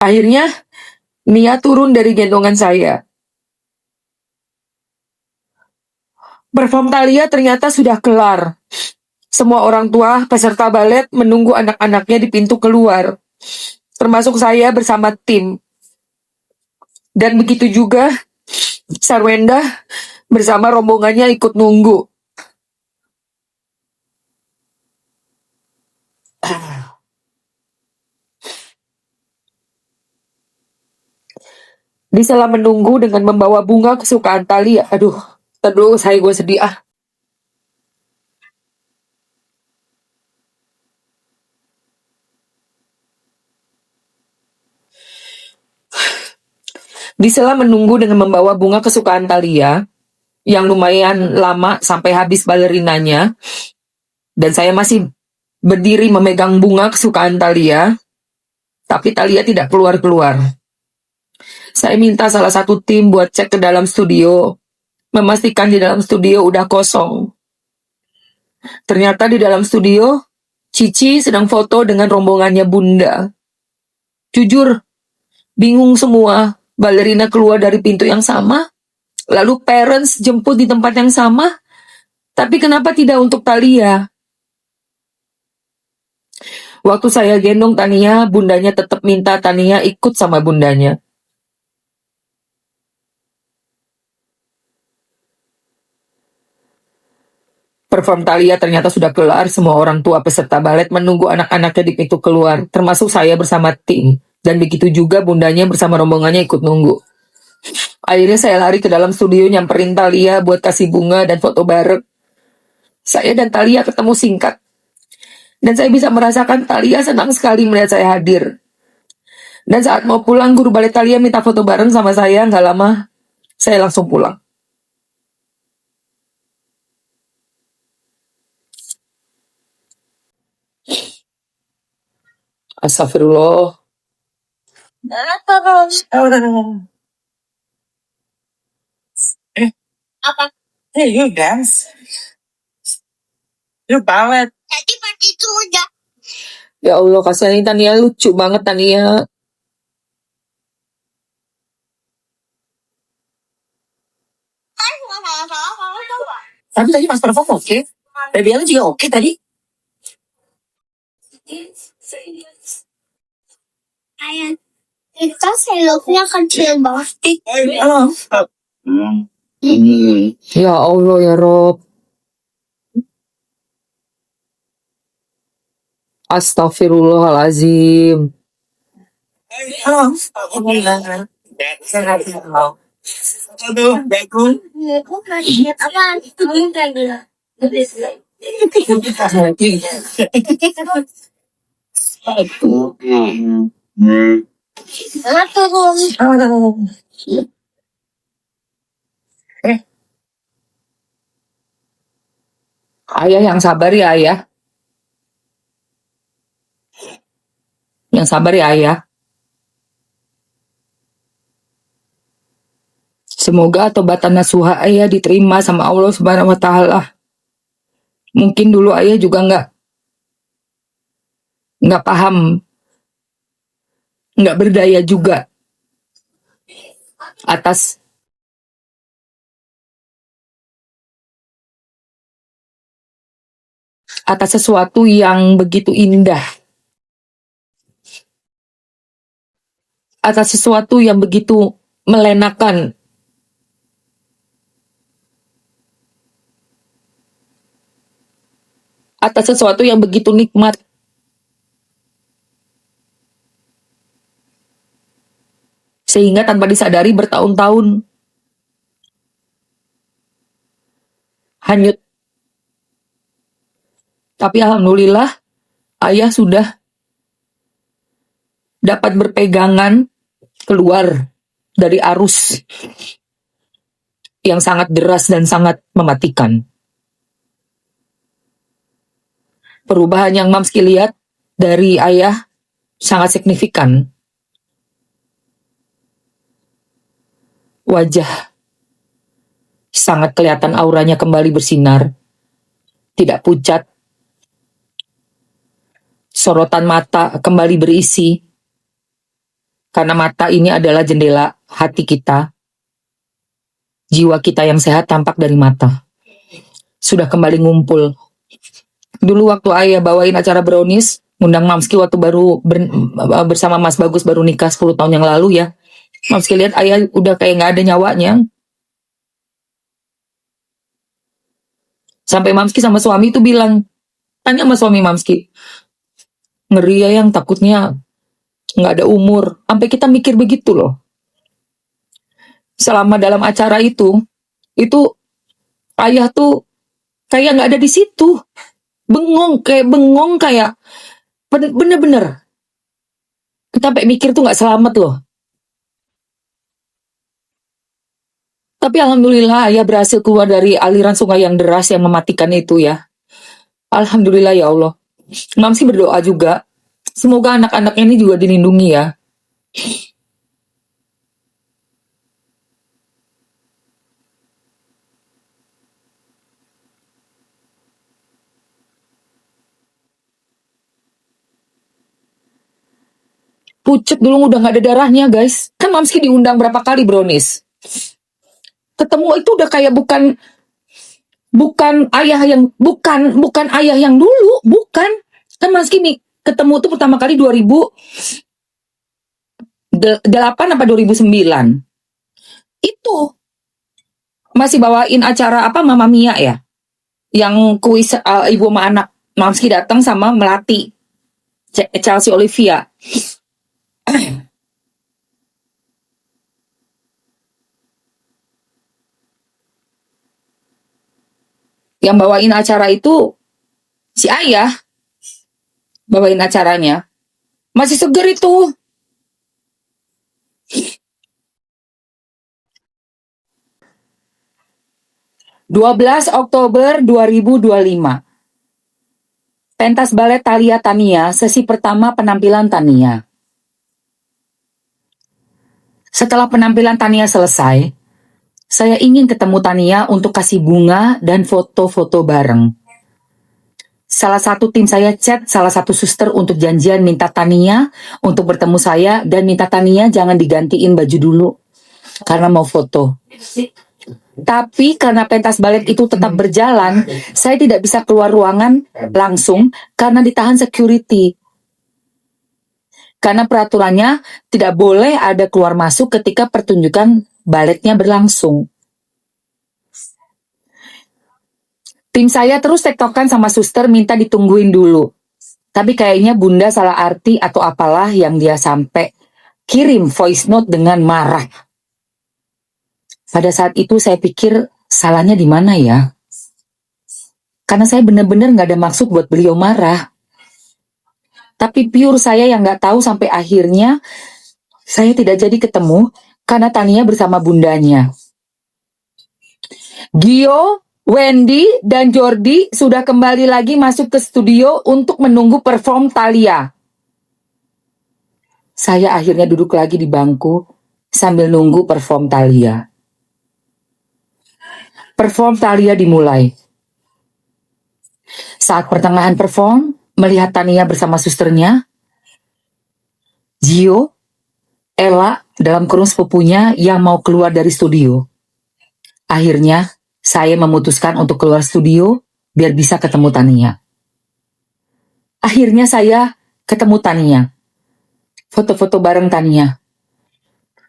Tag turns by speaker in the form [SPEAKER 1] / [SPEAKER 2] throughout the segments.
[SPEAKER 1] Akhirnya, Nia turun dari gendongan saya. Perform Thalia ternyata sudah kelar. Semua orang tua peserta balet menunggu anak-anaknya di pintu keluar, termasuk saya bersama tim. Dan begitu juga Sarwenda bersama rombongannya ikut nunggu. Di sela menunggu dengan membawa bunga kesukaan Thalia. Aduh, gue sedih ah. Di sela menunggu dengan membawa bunga kesukaan Thalia, yang lumayan lama sampai habis balerinanya, dan saya masih berdiri memegang bunga kesukaan Thalia, tapi Thalia tidak keluar-keluar. Saya minta salah satu tim buat cek ke dalam studio, memastikan di dalam studio udah kosong. Ternyata di dalam studio, Cici sedang foto dengan rombongannya Bunda. Jujur, bingung semua. Balerina keluar dari pintu yang sama, lalu parents jemput di tempat yang sama, tapi kenapa tidak untuk Thalia? Waktu saya gendong Tania, bundanya tetap minta Tania ikut sama bundanya. Perform Thalia ternyata sudah kelar. Semua orang tua peserta balet menunggu anak-anaknya di pintu keluar, termasuk saya bersama tim. Dan begitu juga bundanya bersama rombongannya ikut nunggu. Akhirnya saya lari ke dalam studio nyamperin Thalia buat kasih bunga dan foto bareng. Saya dan Thalia ketemu singkat. Dan saya bisa merasakan Thalia senang sekali melihat saya hadir. Dan saat mau pulang, guru balet Thalia minta foto bareng sama saya. Gak lama, saya langsung pulang. Astagfirullah.
[SPEAKER 2] Apa?
[SPEAKER 3] Hey, you dance. You ballet.
[SPEAKER 2] Tadi pas itu udah.
[SPEAKER 1] Ya Allah, kasihan Tania, lucu banget Tania.
[SPEAKER 2] Kan nggak salah-salah kamu tahu nggak?
[SPEAKER 3] Tapi tadi pas perform oke. Baby Ella juga oke tadi.
[SPEAKER 2] Kayak kita selopnya kecil banget.
[SPEAKER 1] Ya Allah ya Rob. Astagfirullahalazim.
[SPEAKER 3] Aduh, Bekun.
[SPEAKER 2] Aku nggak ingat apa. Kamu kayak
[SPEAKER 1] Ayah yang sabar ya ayah. Yang sabar ya ayah. Semoga tobatan nasuha ayah diterima sama Allah Subhanahu wa Ta'ala. Mungkin dulu ayah juga nggak paham, nggak berdaya juga atas sesuatu yang begitu indah, atas sesuatu yang begitu melenakan, atas sesuatu yang begitu nikmat. Sehingga tanpa disadari bertahun-tahun hanyut. Tapi alhamdulillah ayah sudah dapat berpegangan keluar dari arus yang sangat deras dan sangat mematikan. Perubahan yang Mamski lihat dari ayah sangat signifikan. Wajah sangat kelihatan auranya kembali bersinar, tidak pucat. Sorotan mata kembali berisi. Karena mata ini adalah jendela hati kita. Jiwa kita yang sehat tampak dari mata. Sudah kembali ngumpul. Dulu waktu ayah bawain acara brownies, ngundang Mamski waktu bersama Mas Bagus baru nikah 10 tahun yang lalu ya. Mamski lihat ayah udah kayak nggak ada nyawanya. Sampai Mamski sama suami itu bilang, tanya sama suami Mamski, ngeri ya yang takutnya nggak ada umur. Sampai kita mikir begitu loh. Selama dalam acara itu ayah tuh kayak nggak ada di situ. Bengong kayak bener-bener. Kita sampai mikir tuh nggak selamat loh. Tapi alhamdulillah ayah berhasil keluar dari aliran sungai yang deras yang mematikan itu ya. Alhamdulillah ya Allah. Mamsi berdoa juga. Semoga anak-anaknya ini juga dilindungi ya. Pucet dulu udah nggak ada darahnya guys. Kan Mamski diundang berapa kali brownies. Ketemu itu udah kayak bukan ayah yang dulu, bukan. Kan Mamski ketemu tuh pertama kali 2008 apa 2009. Itu masih bawain acara apa Mama Mia ya. Yang kuis ibu sama anak. Mamski datang sama Melati. Chelsea Olivia. Yang bawain acara itu si ayah bawain acaranya. Masih seger itu. Oktober 2025. Pentas balet Thalia Tania, sesi pertama penampilan Tania. Setelah penampilan Tania selesai, saya ingin ketemu Tania untuk kasih bunga dan foto-foto bareng. Salah satu tim saya chat salah satu suster untuk janjian minta Tania untuk bertemu saya dan minta Tania jangan digantiin baju dulu karena mau foto. Tapi karena pentas balet itu tetap berjalan, saya tidak bisa keluar ruangan langsung karena ditahan security. Karena peraturannya tidak boleh ada keluar masuk ketika pertunjukan baletnya berlangsung. Tim saya terus tektokan sama suster minta ditungguin dulu. Tapi kayaknya bunda salah arti atau apalah yang dia sampai kirim voice note dengan marah. Pada saat itu saya pikir salahnya di mana ya? Karena saya benar-benar gak ada maksud buat beliau marah. Tapi pure saya yang gak tahu sampai akhirnya saya tidak jadi ketemu karena Tania bersama bundanya. Gio, Wendy, dan Jordi sudah kembali lagi masuk ke studio untuk menunggu perform Thalia. Saya akhirnya duduk lagi di bangku sambil nunggu perform Thalia. Perform Thalia dimulai. Saat pertengahan perform, melihat Tania bersama susternya, Gio, Ella dalam kurung sepupunya yang mau keluar dari studio. Akhirnya, saya memutuskan untuk keluar studio biar bisa ketemu Tania. Akhirnya saya ketemu Tania. Foto-foto bareng Tania.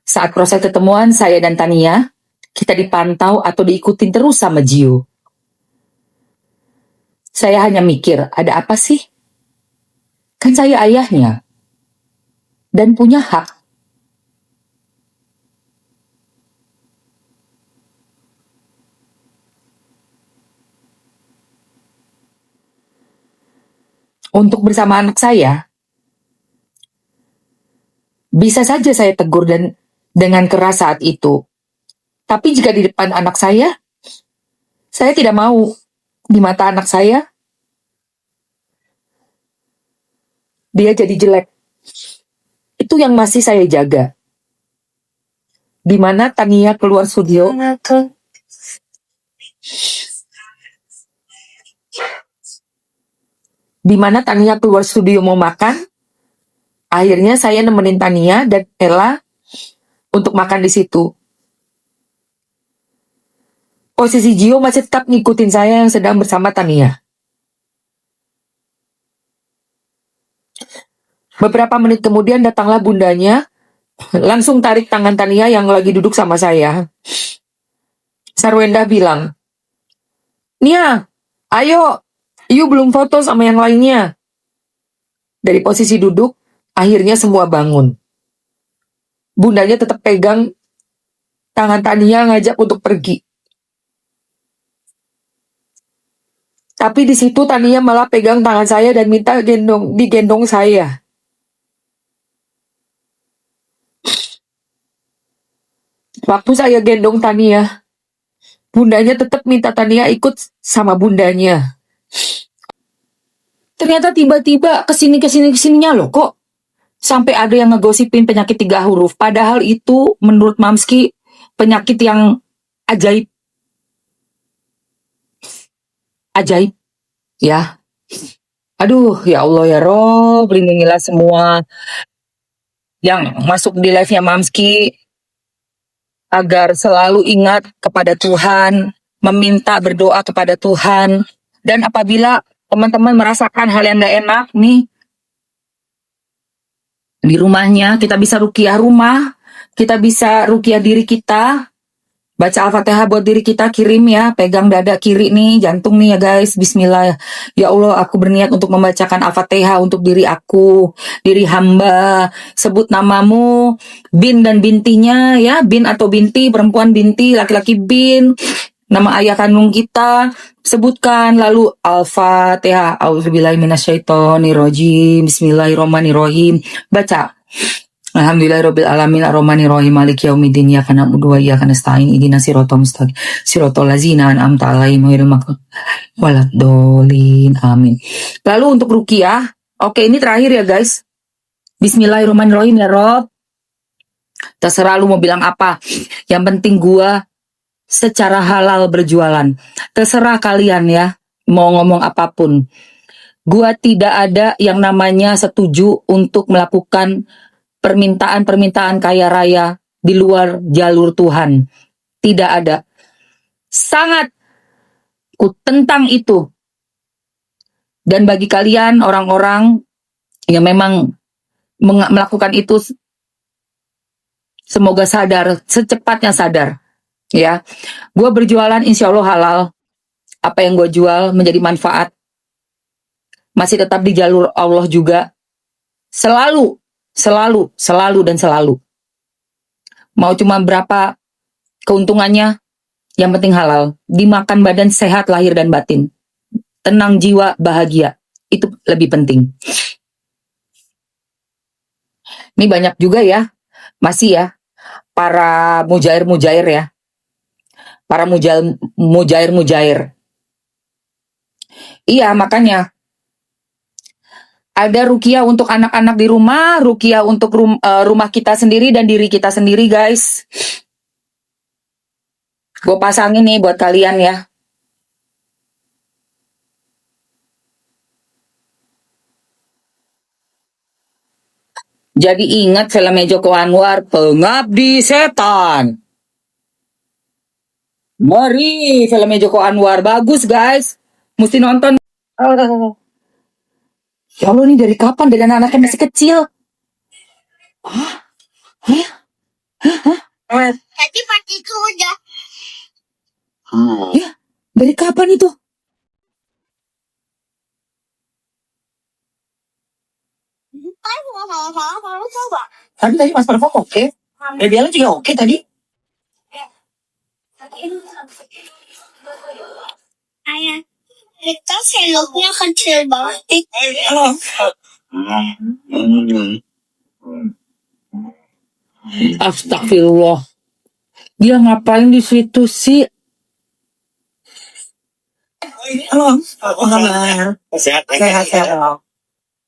[SPEAKER 1] Saat proses ketemuan saya dan Tania, kita dipantau atau diikutin terus sama Gio. Saya hanya mikir, ada apa sih? Kan saya ayahnya. Dan punya hak. Untuk bersama anak saya, bisa saja saya tegur dan dengan keras saat itu. Tapi jika di depan anak saya tidak mau di mata anak saya, dia jadi jelek. Itu yang masih saya jaga. Di mana Tania keluar studio, mau makan, Akhirnya saya nemenin Tania dan Ella untuk makan di situ. Posisi Gio masih tetap ngikutin saya yang sedang bersama Tania. Beberapa menit kemudian datanglah bundanya, langsung tarik tangan Tania yang lagi duduk sama saya. Sarwenda bilang, "Nia, ayo, you belum foto sama yang lainnya." Dari posisi duduk, akhirnya semua bangun. Bundanya tetap pegang tangan Tania ngajak untuk pergi. Tapi di situ Tania malah pegang tangan saya dan minta digendong saya. Waktu saya gendong Tania, bundanya tetap minta Tania ikut sama bundanya. Ternyata tiba-tiba kesininya loh kok. Sampai ada yang ngegosipin penyakit 3 huruf. Padahal itu menurut Mamski penyakit yang ajaib. Ajaib. Ya. Aduh, ya Allah ya Rob, lindungilah semua yang masuk di live-nya Mamski agar selalu ingat kepada Tuhan, meminta berdoa kepada Tuhan. Dan apabila teman-teman merasakan hal yang tidak enak nih, di rumahnya kita bisa rukiah rumah, kita bisa rukiah diri kita, baca Al-Fatihah buat diri kita, kirim ya, pegang dada kiri nih, jantung nih ya guys, bismillah. Ya Allah, aku berniat untuk membacakan Al-Fatihah untuk diri aku, diri hamba, sebut namamu, bin dan bintinya ya, bin atau binti, perempuan binti, laki-laki bin, nama ayah kandung kita, sebutkan, lalu Al-Fatihah, auzubillahi minasyaitonirrajim, bismillahirrahmanirrahim, baca. Alhamdulillahirabbil alamin arrahmanirrahim maliki yaumiddin iyyaka na'budu wa iyyaka nasta'in ihdinas siratal mustaqim siratal ladzina an'amta 'alaihim ghairil maghdubi waladdallin amin. Lalu untuk ruqyah, oke ini terakhir ya guys. Bismillahirrahmanirrahim ya Rob. Terserah lu mau bilang apa. Yang penting gua secara halal berjualan. Terserah kalian ya mau ngomong apapun. Gua tidak ada yang namanya setuju untuk melakukan permintaan-permintaan kaya raya di luar jalur Tuhan. Tidak ada. Sangat ku tentang itu. Dan bagi kalian orang-orang yang memang melakukan itu, semoga sadar, secepatnya sadar. Ya, gue berjualan insya Allah halal. Apa yang gue jual menjadi manfaat. Masih tetap di jalur Allah juga. Selalu dan selalu. Mau cuma berapa keuntungannya, yang penting halal. Dimakan badan sehat lahir dan batin. Tenang jiwa, bahagia. Itu lebih penting. Ini banyak juga ya, masih ya, para mujair-mujair ya. Para mujair-mujair. Iya, makanya ada rukiah untuk anak-anak di rumah, rukiah untuk rumah kita sendiri dan diri kita sendiri guys. Gue pasangin nih buat kalian ya. Jadi ingat filmnya Joko Anwar, Pengabdi Setan. Mari, filmnya Joko Anwar, bagus guys. Mesti nonton. Ya Allah, ini dari kapan? Dari anak-anaknya masih kecil.
[SPEAKER 2] Tadi pagi itu udah.
[SPEAKER 1] Ya, dari kapan itu?
[SPEAKER 3] Tadi Mas Parfum oke. Baby Ella juga oke tadi.
[SPEAKER 2] Ayah, kita seloknya kecil banget.
[SPEAKER 3] Halo.
[SPEAKER 1] Astagfirullah. Dia ngapain di situ sih?
[SPEAKER 3] Halo. Apa kabar? Sehat.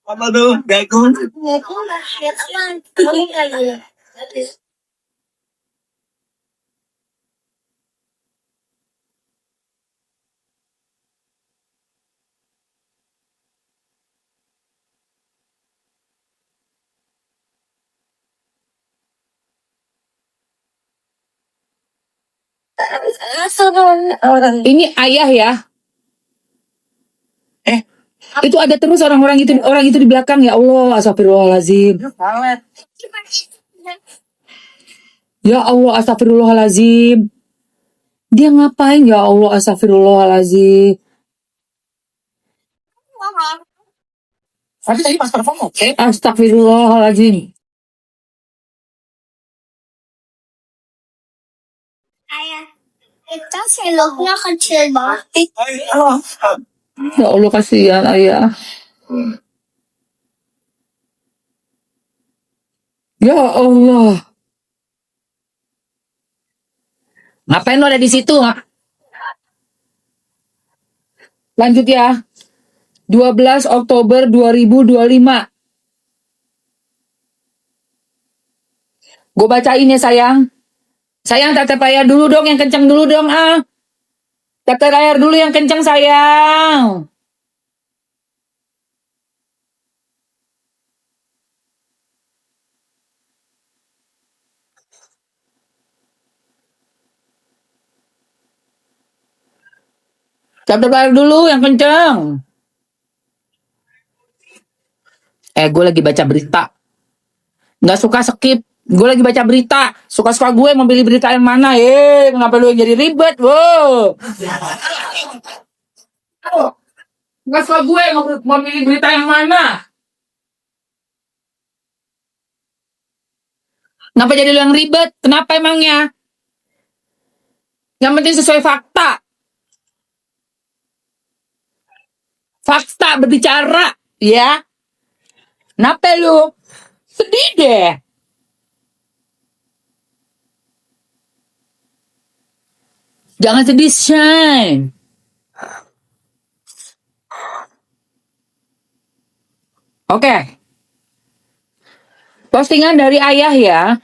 [SPEAKER 3] Apa tuh? Gagung.
[SPEAKER 2] Lihat apa?
[SPEAKER 1] Ini ayah ya. Itu ada terus orang itu di belakang, ya Allah, astagfirullahalazim. Ya Allah, astagfirullahalazim. Dia ngapain, ya Allah, astagfirullahalazim.
[SPEAKER 3] Tapi tadi pas perform oke.
[SPEAKER 1] Astagfirullahalazim.
[SPEAKER 2] Ayah, kita seloknya kecil banget.
[SPEAKER 3] Oh,
[SPEAKER 1] Ya Allah, kasihan ayah. Ya Allah. Ngapain lo ada di situ? Lanjut ya. 12 Oktober 2025. Gue bacain ya sayang. Sayang, tetep air dulu dong, yang kenceng dulu dong ah. Tetep air dulu yang kenceng sayang. Tetep air dulu yang kenceng. Gue lagi baca berita. Nggak suka skip. Gue lagi baca berita. Suka-suka gue mau pilih berita yang mana. Kenapa lu yang jadi ribet? Wow. Nggak suka gue mau pilih berita yang mana. Kenapa jadi lu yang ribet? Kenapa emangnya? Yang penting sesuai fakta. Fakta berbicara. Ya. Kenapa lu? Sedih deh. Jangan sedih, Shine. Oke. Postingan dari ayah ya.